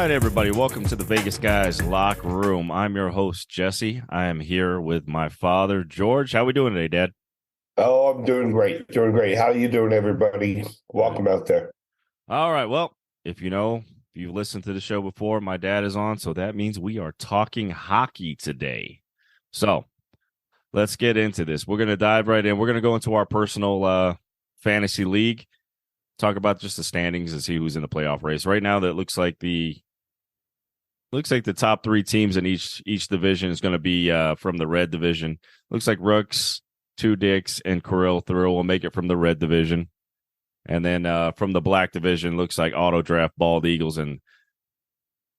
right, everybody. Welcome to the Vegas Guys Locker Room. I'm your host, Jesse. I am here with my father, George. How we doing today, Dad? Oh, I'm doing great. Doing great. How you doing, everybody? Welcome out there. All right. Well, if you've listened to the show before, my dad is on, so that means we are talking hockey today. So let's get into this. We're going to dive right in. We're going to go into our personal fantasy league, talk about just the standings and see who's in the playoff race. Right now, that looks like the top three teams in each division is going to be from the red division. Looks like Rooks, Two Dicks, and Kirill Thrill will make it from the red division. And then from the black division, looks like Auto Draft, Bald Eagles, and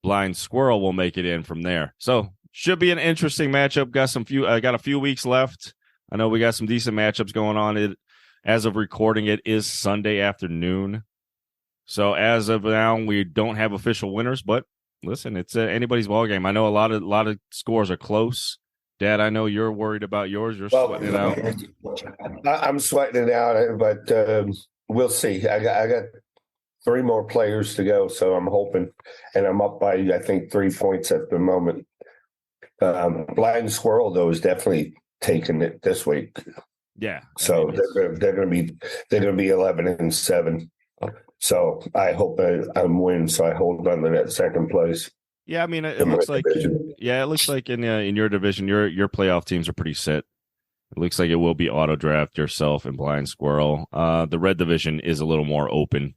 Blind Squirrel will make it in from there. So should be an interesting matchup. Got a few weeks left. I know we got some decent matchups going on. As of recording, it is Sunday afternoon. So as of now, we don't have official winners, but listen, it's anybody's ball game. I know a lot of scores are close. Dad, I know you're worried about yours. You're sweating it out. I'm sweating it out, but we'll see. I got 3 more players to go, so I'm hoping, and I'm up by I think 3 points at the moment. Blind Squirrel though is definitely taking it this week. Yeah. So they're going to be 11-7. So I hope I'm winning. So I hold on to that second place. Yeah, I mean, it looks like in your division, your playoff teams are pretty set. It looks like it will be Auto Draft, yourself, and Blind Squirrel. The red division is a little more open.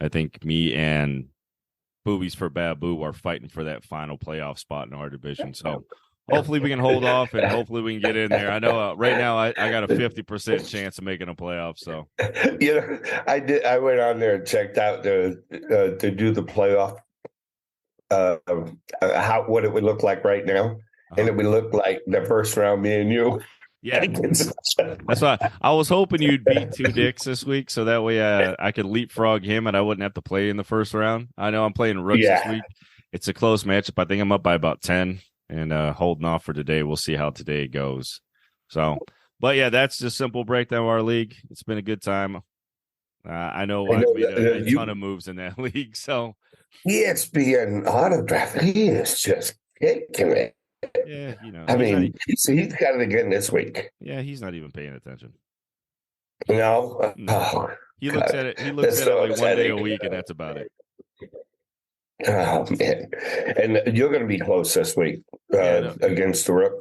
I think me and Boobies for Babu are fighting for that final playoff spot in our division. So hopefully we can hold off and hopefully we can get in there. I know right now I got a 50% chance of making a playoff. So I did. I went on there and checked out to do the playoff. What it would look like right now, and it would look like the first round, me and you. Yeah, that's why I was hoping you'd beat Two Dicks this week, so that way I could leapfrog him and I wouldn't have to play in the first round. I know I'm playing Rooks this week. It's a close matchup. I think I'm up by about 10 and holding off for today. We'll see how today goes. So, but yeah, that's just simple breakdown of our league. It's been a good time. I know I've made a ton of moves in that league. So ESPN Auto Draft, he is just kicking it. Yeah, I mean, he's got it again this week. Yeah, he's not even paying attention. No. He looks at it. He looks at it like one day a week, and that's about it. Oh man! And you're going to be close this week against the Rook.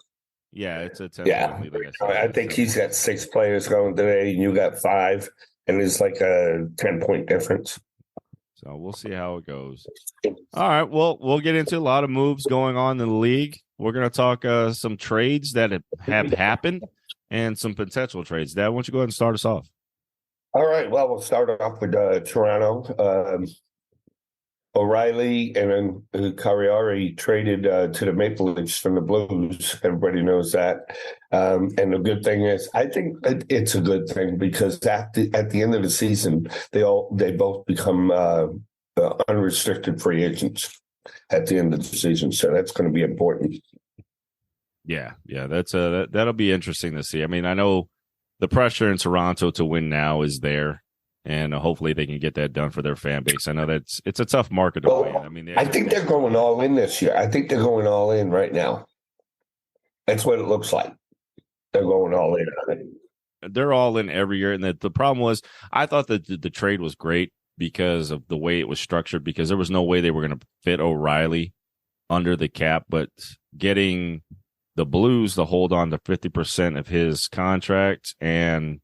Yeah, it's a 10. Yeah, I think he's got 6 players going today, and you got 5, and it's like a 10-point difference. So we'll see how it goes. All right. Well, we'll get into a lot of moves going on in the league. We're going to talk some trades that have happened and some potential trades. Dad, why don't you go ahead and start us off? All right. Well, we'll start off with Toronto. O'Reilly and then Carriari traded to the Maple Leafs from the Blues. Everybody knows that. And the good thing is, I think it's a good thing because at the end of the season, they both become unrestricted free agents at the end of the season. So that's going to be important. Yeah, that's that'll be interesting to see. I mean, I know the pressure in Toronto to win now is there. And hopefully they can get that done for their fan base. I know it's a tough market to win. I mean, I think they're going all in this year. I think they're going all in right now. That's what it looks like. They're going all in. They're all in every year. And the problem was, I thought that the trade was great because of the way it was structured, because there was no way they were going to fit O'Reilly under the cap. But getting the Blues to hold on to 50% of his contract, and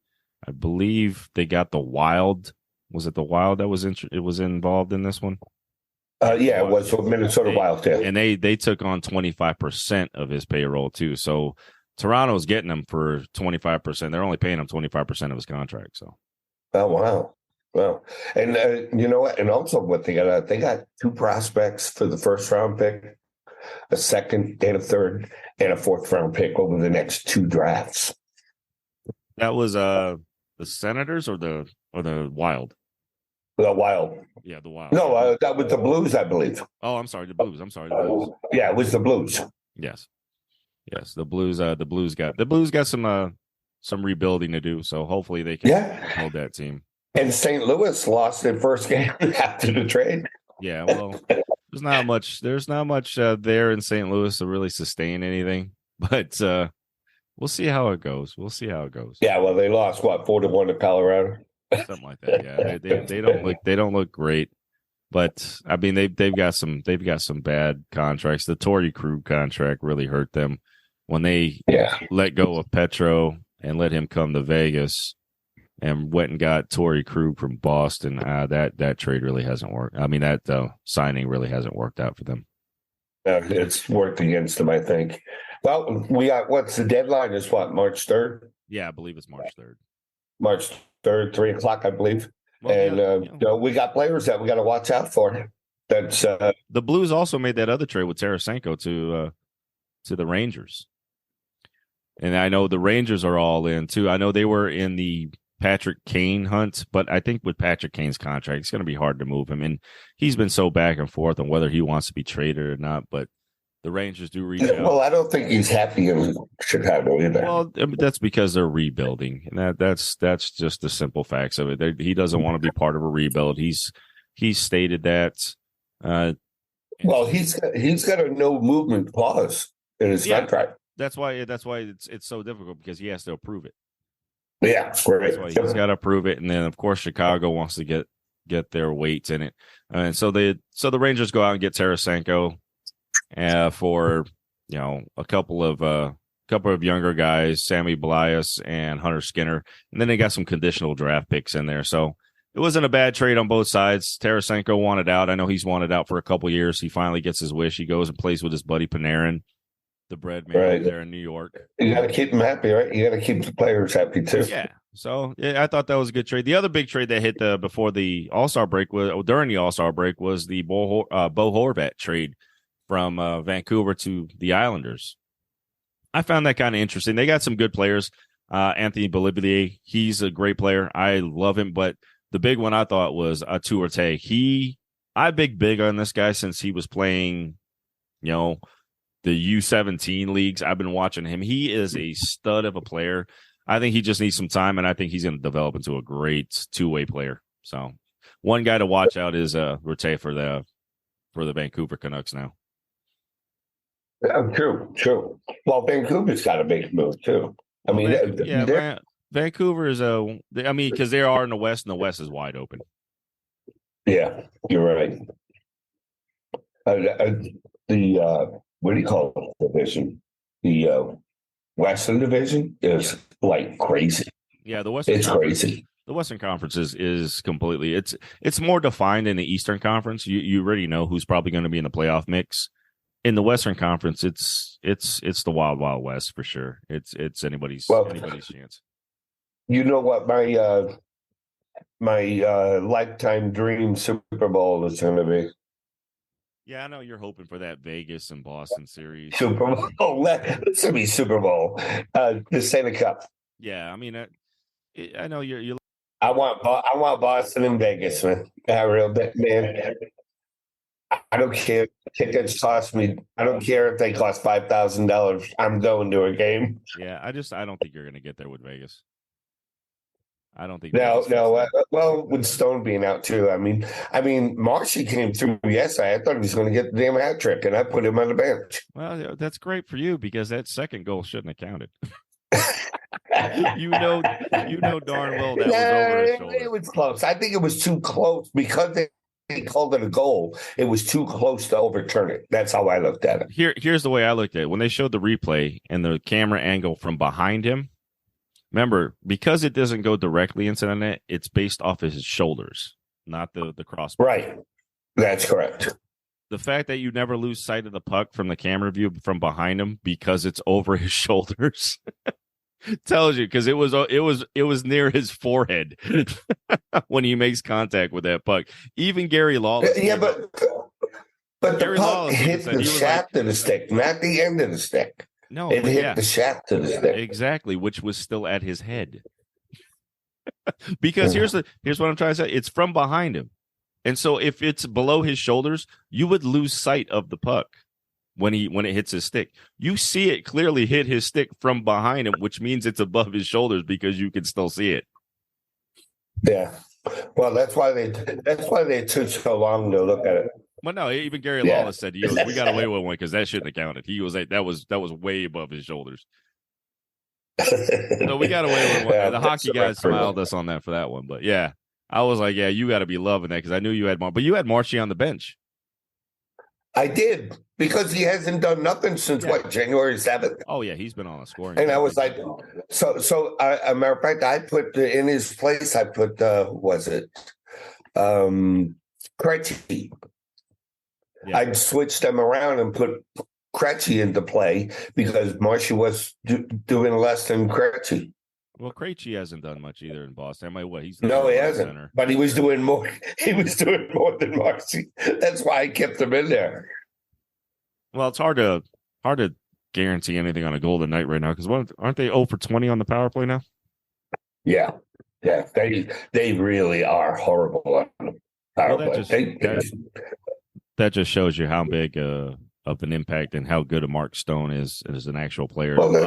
I believe they got the Wild. Was it the Wild that was involved in this one? Yeah, it was Minnesota Wild. Yeah. And they took on 25% of his payroll too. So Toronto's getting him for 25%. They're only paying him 25% of his contract. So. Oh wow. Well, and you know what? And also what they got 2 prospects for the first round pick, a second and a third, and a 4th round pick over the next 2 drafts. That was the Senators or the Wild? The Wild. Yeah, the Wild. No, that was the Blues, I believe. Oh, I'm sorry, the Blues. The Blues. Yeah, it was the Blues. Yes, the Blues. The Blues got some rebuilding to do. So hopefully they can hold that team. And St. Louis lost their first game after the trade. Yeah, well, There's not much there in St. Louis to really sustain anything. But we'll see how it goes. We'll see how it goes. Yeah, well, they lost what 4-1 to Colorado. Something like that. Yeah, they don't look great. But I mean they've got some bad contracts. The Torrey Krug contract really hurt them when they Yeah, let go of Petro and let him come to Vegas and went and got Torrey Krug from Boston. That trade really hasn't worked. I mean that signing really hasn't worked out for them. it's worked against them, I think. Well, we got what's the deadline? Is what March 3rd? Yeah, I believe it's March 3rd. March 3rd, 3 o'clock, I believe. Well, And we got players that we got to watch out for. That's the Blues also made that other trade with Tarasenko to the Rangers. And I know the Rangers are all in too. I know they were in the Patrick Kane hunt, but I think with Patrick Kane's contract, it's going to be hard to move him. And he's been so back and forth on whether he wants to be traded or not. But the Rangers do reach out. Well, I don't think he's happy in Chicago either. Well, that's because they're rebuilding, and that's just the simple facts of it. He doesn't want to be part of a rebuild. He's stated that. Well, he's got a no movement clause in his contract. That's why it's so difficult because he has to approve it. Yeah, great. That's why he's got to approve it, and then of course Chicago wants to get their weight in it, and so the Rangers go out and get Tarasenko for a couple of younger guys, Sammy Blias and Hunter Skinner, and then they got some conditional draft picks in there. So it wasn't a bad trade on both sides. Tarasenko wanted out. I know he's wanted out for a couple years. He finally gets his wish. He goes and plays with his buddy Panarin, the bread man there in New York. You got to keep them happy, right? You got to keep the players happy too. Yeah. So I thought that was a good trade. The other big trade that hit before the All-Star break during the All-Star break was the Bo Horvat trade from Vancouver to the Islanders. I found that kind of interesting. They got some good players. Anthony Beauvillier, he's a great player. I love him, but the big one I thought was Tuarte. I've been big on this guy since he was playing, the U17 leagues. I've been watching him. He is a stud of a player. I think he just needs some time, and I think he's going to develop into a great two-way player. So one guy to watch out is Rattay for the Vancouver Canucks now. True. Well, Vancouver's got a big move too. I mean, Vancouver is because they are in the West, and the West is wide open. Yeah, you're right. The what do you call it? Division? The Western Division is like crazy. Yeah, the Western. It's crazy. The Western Conference is completely. It's more defined in the Eastern Conference. You already know who's probably going to be in the playoff mix. In the Western Conference, it's the wild West for sure. It's anybody's chance. You know what my lifetime dream Super Bowl is going to be? Yeah, I know you're hoping for that Vegas and Boston series. Super Bowl. It's going to be Super Bowl. The Stanley Cup. Yeah, I mean, I know you're. I want Boston and Vegas, man. Real bit, man. I don't care. Tickets cost me. I don't care if they cost $5,000. I'm going to a game. Yeah, I don't think you're going to get there with Vegas. I don't think. No. Well, with Stone being out too. I mean, Marshy came through yesterday. I thought he was going to get the damn hat trick, and I put him on the bench. Well, that's great for you because that second goal shouldn't have counted. you know darn well that was over his shoulder. It was close. I think it was too close because they called it a goal. It was too close to overturn it. That's how I looked at it. Here's the way I looked at it. When they showed the replay and the camera angle from behind him, remember, because it doesn't go directly into the net, it's based off of his shoulders, not the crossbar. Right. That's correct. The fact that you never lose sight of the puck from the camera view from behind him because it's over his shoulders tells you, because it was near his forehead when he makes contact with that puck. Even Gary Lawless. Yeah, but the puck hit the shaft of the stick, not the end of the stick. No, it hit the shaft of the stick. Exactly, which was still at his head. Because here's what I'm trying to say. It's from behind him. And so if it's below his shoulders, you would lose sight of the puck when it hits his stick. You see it clearly hit his stick from behind him, which means it's above his shoulders because you can still see it. Yeah. Well, that's why they took so long to look at it. Well, no, even Gary Yeah. Lawless said, "We got away with one because that shouldn't have counted." He was like, "That was way above his shoulders." So we got away with one. Yeah, The that's hockey the guys smiled record. us on that for that one, but yeah, I was like, "Yeah, you got to be loving that because I knew you had but you had Marshy on the bench." I did because he hasn't done nothing since Yeah. what, January 7th. Oh yeah, he's been on a scoring And I drought was lately. like, a matter of fact, I put in his place, I put, who was it? Krejci. Yeah. I'd switch them around and put Krejci into play because Marshy was doing less than Krejci. Well, Krejci hasn't done much either in Boston. I mean, what he's the No, third he line hasn't. center. But he was doing more. He was doing more than Marshy. That's why I kept him in there. Well, it's hard to guarantee anything on a Golden Knight right now because aren't they 0 for 20 on the power play now? Yeah, yeah. They really are horrible on the power Well, play. that just shows you how big of an impact and how good a Mark Stone is as an actual player. Well, A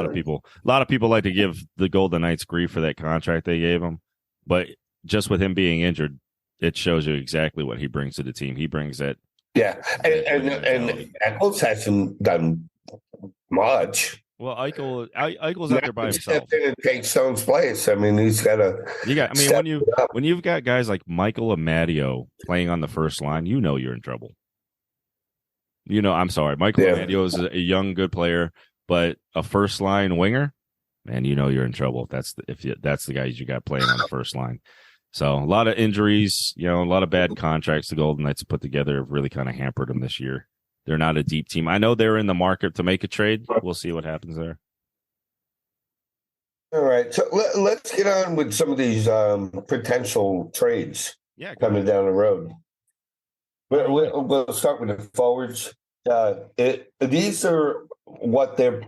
lot of people like to give the Golden Knights grief for that contract they gave him, but just with him being injured, it shows you exactly what he brings to the team. He brings that. yeah, and Eccles hasn't done much. Well, Eichel's Now out there by he himself. stepped in and take Stone's place. I mean, he's got to. You got. I mean, when you've got guys like Michael Amadio playing on the first line, you know you're in trouble. I'm sorry, Michael Amadio is a young, good player, but a first line winger, man, you're in trouble. If that's the guys you got playing on the first line. So a lot of injuries, a lot of bad contracts the Golden Knights have put together have really kind of hampered them this year. They're not a deep team. I know they're in the market to make a trade. We'll see what happens there. All right, so let's get on with some of these potential trades coming down the road. We'll start with the forwards. These are what they're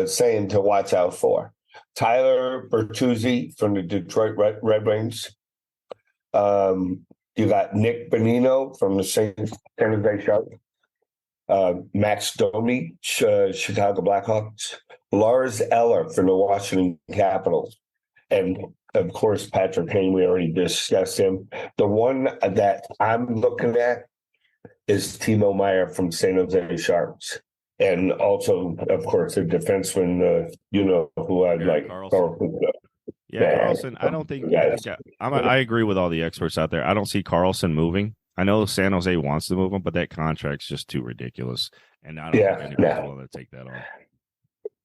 saying to watch out for. Tyler Bertuzzi from the Detroit Red Wings. You got Nick Bonino from the San Jose Sharks. Max Domi, Chicago Blackhawks. Lars Eller from the Washington Capitals. And of course, Patrick Kane, we already discussed him. The one that I'm looking at is Timo Meyer from San Jose Sharks. And also, of course, the defenseman, who I'd like. Carlson. Carlson, I don't think. I agree with all the experts out there. I don't see Carlson moving. I know San Jose wants to move him, but that contract's just too ridiculous. And I don't think anybody's willing to take that on.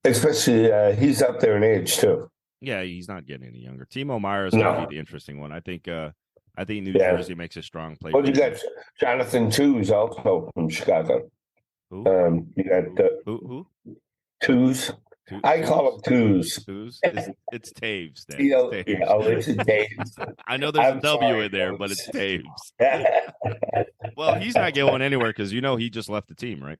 Especially, he's up there in age, too. Yeah, he's not getting any younger. Timo Meyer is going to be the interesting one. I think New Jersey makes a strong play. Well, you got Jonathan Toews also from Chicago. Who? You got who? Toews. I call him Toews. It's Taves. It's Taves. I know there's a W in there, but it's Taves. Well, he's not going anywhere because he just left the team, right?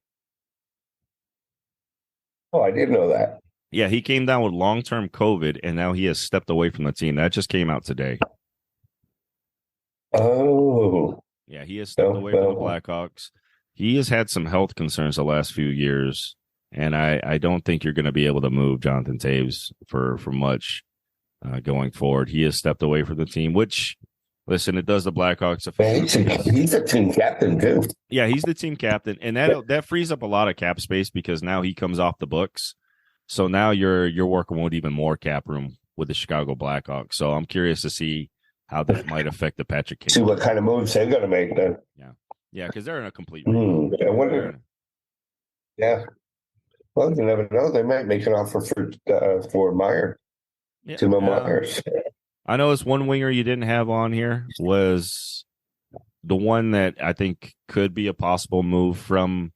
Oh, I didn't know that. Yeah, he came down with long-term COVID, and now he has stepped away from the team. That just came out today. Oh. Yeah, he has stepped away from the Blackhawks. He has had some health concerns the last few years, and I don't think you're going to be able to move Jonathan Taves for much going forward. He has stepped away from the team, which, listen, it does the Blackhawks a favor. He's a team captain, too. Yeah, he's the team captain, and that frees up a lot of cap space because now he comes off the books. So now you're working with even more cap room with the Chicago Blackhawks. So I'm curious to see how that might affect the Patrick Kane. See what kind of moves they're going to make then. Yeah, because they're in a complete. I wonder. Yeah. Well, you never know. They might make an offer for Meyer. Timo Myers. I know it's one winger you didn't have on here was the one that I think could be a possible move from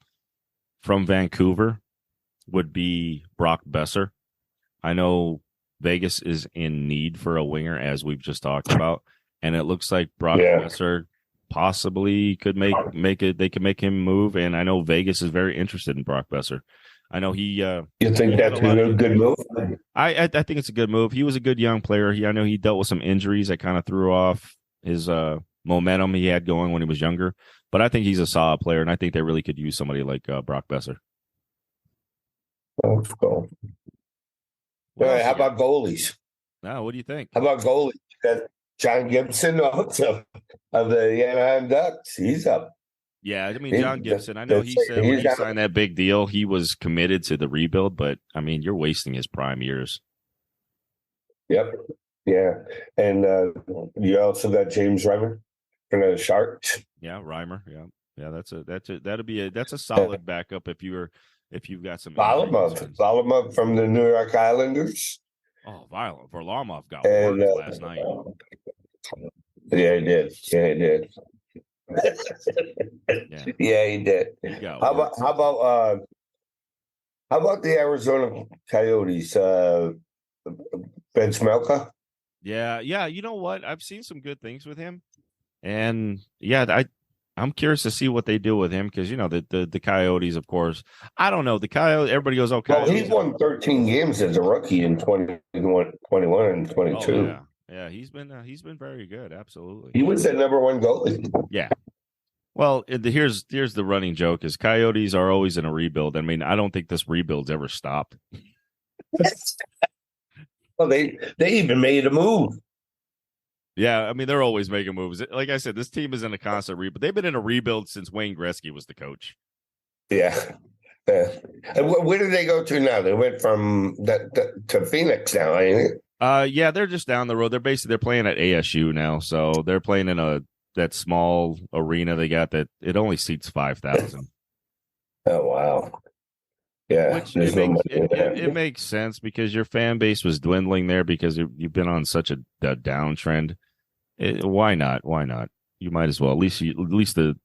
Vancouver would be Brock Besser. I know Vegas is in need for a winger, as we've just talked about, and it looks like Brock Besser possibly could make it. They could make him move, and I know Vegas is very interested in Brock Besser. I know he. You think that's a good move? I think it's a good move. He was a good young player. I know he dealt with some injuries that kind of threw off his momentum he had going when he was younger. But I think he's a solid player, and I think they really could use somebody like Brock Besser. Oh, cool. All right, how about goalies? Now, what do you think? How about goalies? John Gibson also of the Anaheim Ducks. He's up. Yeah, I mean He, John Gibson. I know he said when he's he out. signed that big deal, he was committed to the rebuild. But I mean, you're wasting his prime years. Yep. Yeah. And you also got James Reimer from the Sharks. Yeah, Reimer. Yeah, yeah. That's a solid backup if you've got some injury concerns. Varlamov from the New York Islanders. Oh, violent. Varlamov got And worked last night. yeah, he did. Yeah, he did. Yeah, Yeah, he did. he got How worked. about how about uh how about the Arizona Coyotes? Ben Smelka? Yeah, yeah. You know what? I've seen some good things with him, and yeah, I'm curious to see what they do with him because you know the Coyotes, of course. I don't know the Coyotes. Everybody goes, "Oh, Well, he Coyotes." won 13 games as a rookie in 21 and Oh 22. yeah, yeah. He's been very good. Absolutely. He was the number one goalie. Yeah. Well, here's the running joke: is Coyotes are always in a rebuild. I mean, I don't think this rebuild's ever stopped. Well, they even made a move. Yeah, I mean they're always making moves. Like I said, this team is in a constant rebuild. They've been in a rebuild since Wayne Gretzky was the coach. Yeah. Yeah. And where did they go to now? They went from that to Phoenix now, ain't it? Yeah, they're just down the road. They're playing at ASU now, so they're playing in that small arena they got that it only seats 5,000. Oh wow. Yeah, Which there's no money in it that. makes sense because your fan base was dwindling there because you've been on such a downtrend. Why not? Why not? You might as well. At least the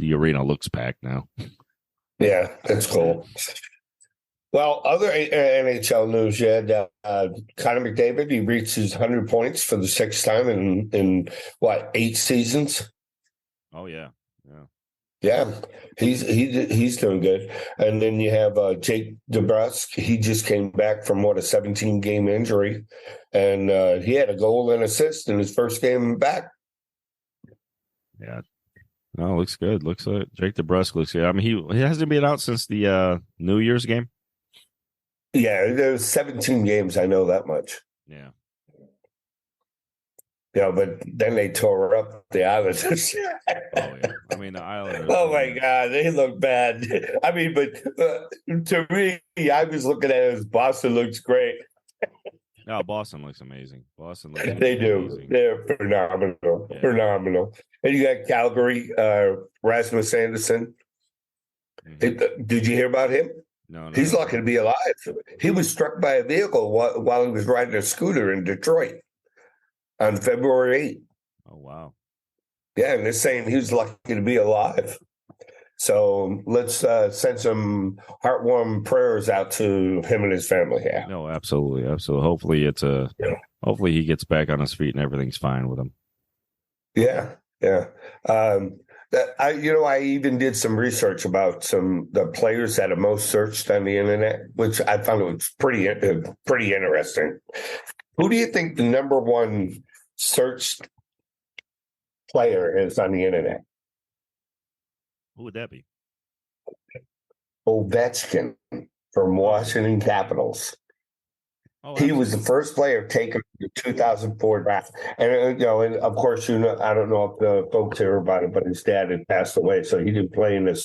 arena looks packed now. Yeah, that's cool. Well, other NHL news, you had Connor McDavid. He reached his 100 points for the sixth time in what, 8 seasons? Oh yeah, yeah. Yeah, he's doing good. And then you have Jake DeBrusk. He just came back from what, a 17-game injury, and he had a goal and assist in his first game back. Yeah. No, looks good. Looks like Jake DeBrusk looks good. I mean, he hasn't been out since the New Year's game. Yeah, there's 17 games. I know that much. Yeah. Yeah, but then they tore up the Islanders. Oh yeah. I mean, the Islanders. Oh my God, they look bad. I mean, but to me, I was looking at it as Boston looks great. No, Boston looks amazing. Boston looks They do. amazing. They're phenomenal. Yeah. Phenomenal. And you got Calgary, Rasmus Anderson. Mm-hmm. Did you hear about him? No, He's no. lucky to be alive. He was struck by a vehicle while he was riding a scooter in Detroit on February 8th. Oh wow. Yeah, and they're saying he was lucky to be alive. So let's send some heartwarming prayers out to him and his family here. No, absolutely, absolutely. Hopefully, hopefully he gets back on his feet and everything's fine with him. Yeah, yeah. I even did some research about the players that are most searched on the internet, which I found it was pretty interesting. Who do you think the number one searched player is on the internet? Who would that be? Ovechkin from Washington Capitals. Oh, He was the absolutely. first player taken in the 2004 draft, and and of course, I don't know if the folks hear about it, but his dad had passed away, so he didn't play in the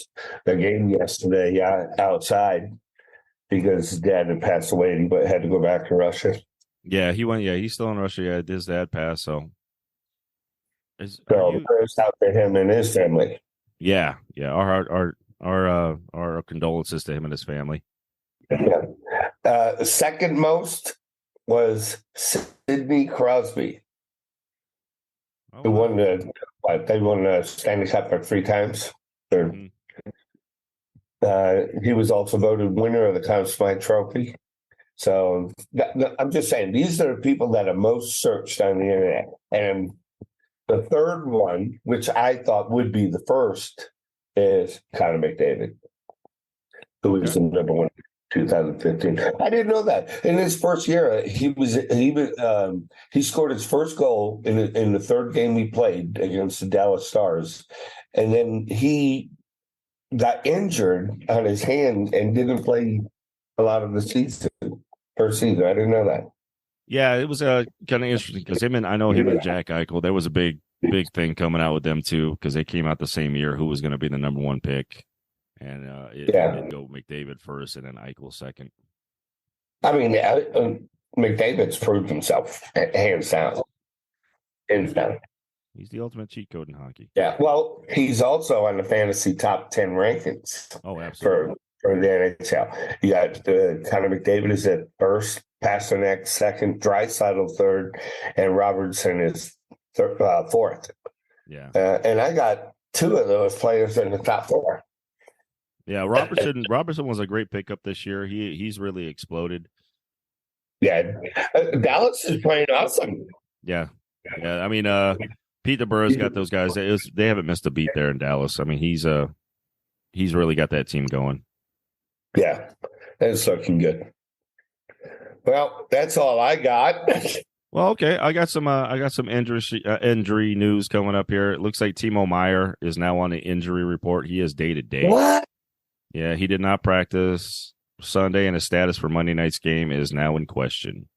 game yesterday outside because his dad had passed away and he had to go back to Russia. Yeah, he went. Yeah, he's still in Russia. Yeah, his dad passed. So, are So you? prayers out to him and his family. Yeah, yeah. Our condolences to him and his family. Yeah. Second most was Sidney Crosby, Oh who wow. they won the Stanley Cup 3 times. Mhm. He was also voted winner of the Conn Smythe Trophy. So I'm just saying, these are the people that are most searched on the internet. And the third one, which I thought would be the first, is Connor McDavid, who was Okay. the number one 2015. I didn't know that. In his first year, he scored his first goal in the third game he played against the Dallas Stars, and then he got injured on his hand and didn't play a lot of the season. First season, I didn't know that. Yeah, it was kind of interesting because I know him and Jack Eichel. There was a big big thing coming out with them too, because they came out the same year. Who was going to be the number one pick? And it Yeah. did go McDavid first, and then Eichel second. I mean, McDavid's proved himself hands down. Hands down. He's the ultimate cheat code in hockey. Yeah. Well, he's also on the fantasy top 10 rankings Oh, absolutely. for the NHL. You got Connor McDavid is at first, Pasternak second, Draisaitl third, and Robertson is fourth. Yeah. And I got two of those players in the top four. Yeah, Robertson was a great pickup this year. He's really exploded. Yeah, Dallas is playing awesome. Yeah. I mean, Pete DeBoer's got those guys. They haven't missed a beat there in Dallas. I mean, he's really got that team going. Yeah, it's looking good. Well, that's all I got. Well, okay. I got some injury news coming up here. It looks like Timo Meyer is now on the injury report. He is day to day. What? Yeah, he did not practice Sunday, and his status for Monday night's game is now in question.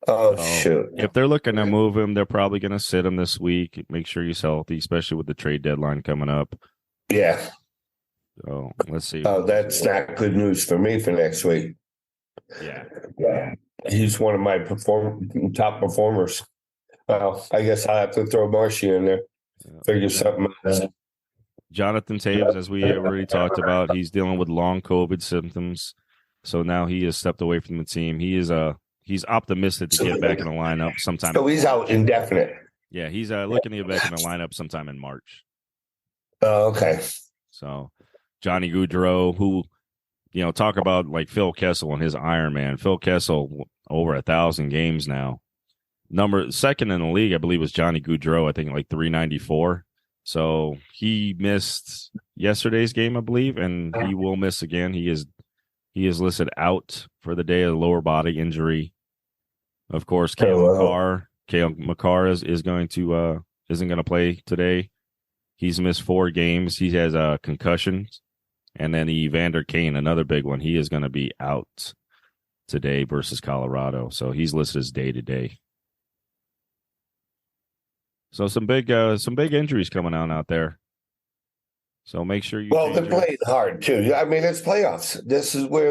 Oh, So, shoot. if they're looking to move him, they're probably going to sit him this week. Make sure he's healthy, especially with the trade deadline coming up. Yeah. So let's see. Oh, that's not good news for me for next week. Yeah. He's one of my top performers. Well, I guess I'll have to throw Marshy in there. Figure something out. Jonathan Taves, as we already talked about, he's dealing with long COVID symptoms. So now he has stepped away from the team. He's optimistic to get back in the lineup sometime. So he's out indefinite. Yeah, he's looking to get back in the lineup sometime in March. Oh, okay. So Johnny Gaudreau, who, talk about like Phil Kessel and his Iron Man. Phil Kessel over 1,000 games now. Second in the league, I believe, was Johnny Gaudreau. I think like 394. So he missed yesterday's game, I believe, and he will miss again. He is listed out for the day of the lower body injury. Of course, Cale Makar isn't going to play today. He's missed 4 games. He has a concussion. And then Evander Kane, another big one. He is going to be out today versus Colorado. So he's listed as day to day. So some big injuries coming out there. So make sure you. Well, they're playing hard too. I mean, it's playoffs. This is where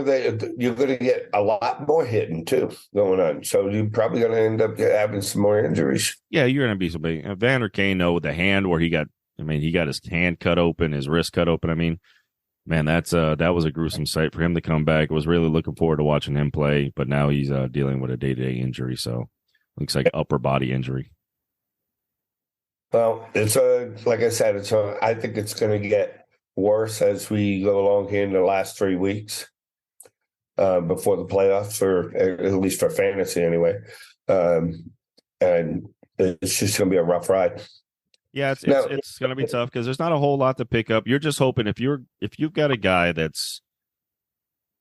you're going to get a lot more hitting too going on. So you're probably going to end up having some more injuries. Yeah, you're going to be some big. Evander Kane, with the hand where he got his hand cut open, his wrist cut open. I mean, man, that was a gruesome sight for him to come back. I was really looking forward to watching him play, but now he's dealing with a day-to-day injury. So looks like upper body injury. Well, like I said, I think it's going to get worse as we go along here in the last 3 weeks before the playoffs, or at least for fantasy anyway. And it's just going to be a rough ride. Yeah, it's going to be tough because there's not a whole lot to pick up. You're just hoping if you've got a guy that's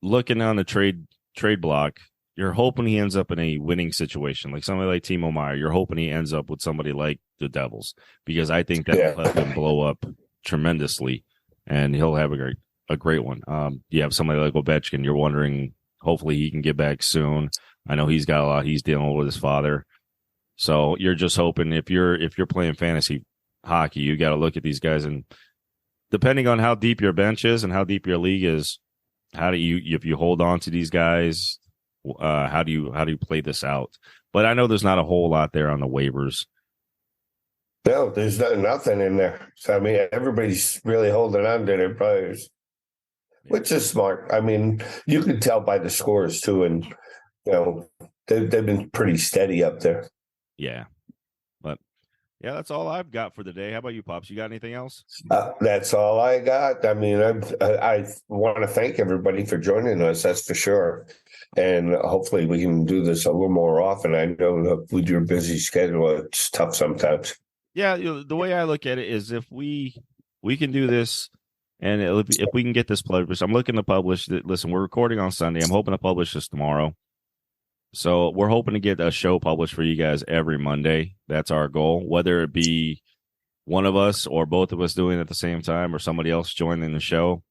looking on the trade block, you're hoping he ends up in a winning situation, like somebody like Timo Meyer. You're hoping he ends up with somebody like the Devils, because I think that will help him blow up tremendously, and he'll have a great one. You have somebody like Ovechkin. You're wondering, hopefully he can get back soon. I know he's got a lot. He's dealing with his father, so you're just hoping if you're playing fantasy hockey, you got to look at these guys, and depending on how deep your bench is and how deep your league is, if you hold on to these guys. How do you play this out? But I know there's not a whole lot there on the waivers. No, there's nothing in there. So I mean, everybody's really holding on to their players, which is smart. I mean, you can tell by the scores too, and they've been pretty steady up there. Yeah, but yeah, that's all I've got for the day. How about you, Pops? You got anything else? That's all I got. I mean, I want to thank everybody for joining us. That's for sure. And hopefully we can do this a little more often. I know that with your busy schedule, it's tough sometimes. Yeah, the way I look at it is if we can do this, and if we can get this published, I'm looking to publish. Listen, we're recording on Sunday. I'm hoping to publish this tomorrow. So we're hoping to get a show published for you guys every Monday. That's our goal, whether it be one of us or both of us doing it at the same time or somebody else joining the show.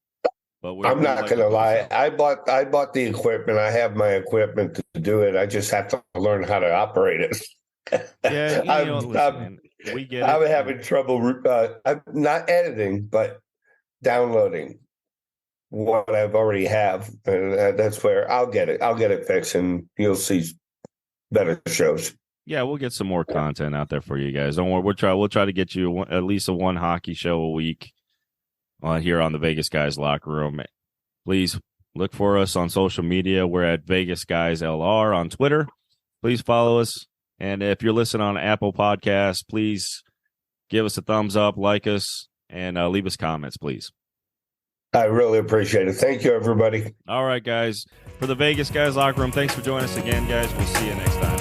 But I'm not going to lie. I bought the equipment. I have my equipment to do it. I just have to learn how to operate it. Yeah, We get I'm it. having trouble. I'm not editing, but downloading what I've already have, and that's where I'll get it. I'll get it fixed, and you'll see better shows. Yeah, we'll get some more content out there for you guys. Don't worry. We'll try to get you at least a one hockey show a week here on the Vegas Guys Locker Room. Please look for us on social media. We're at Vegas Guys LR on Twitter. Please follow us. And if you're listening on Apple Podcasts, please give us a thumbs up, like us, and leave us comments, please. I really appreciate it. Thank you, everybody. All right, guys. For the Vegas Guys Locker Room, thanks for joining us again, guys. We'll see you next time.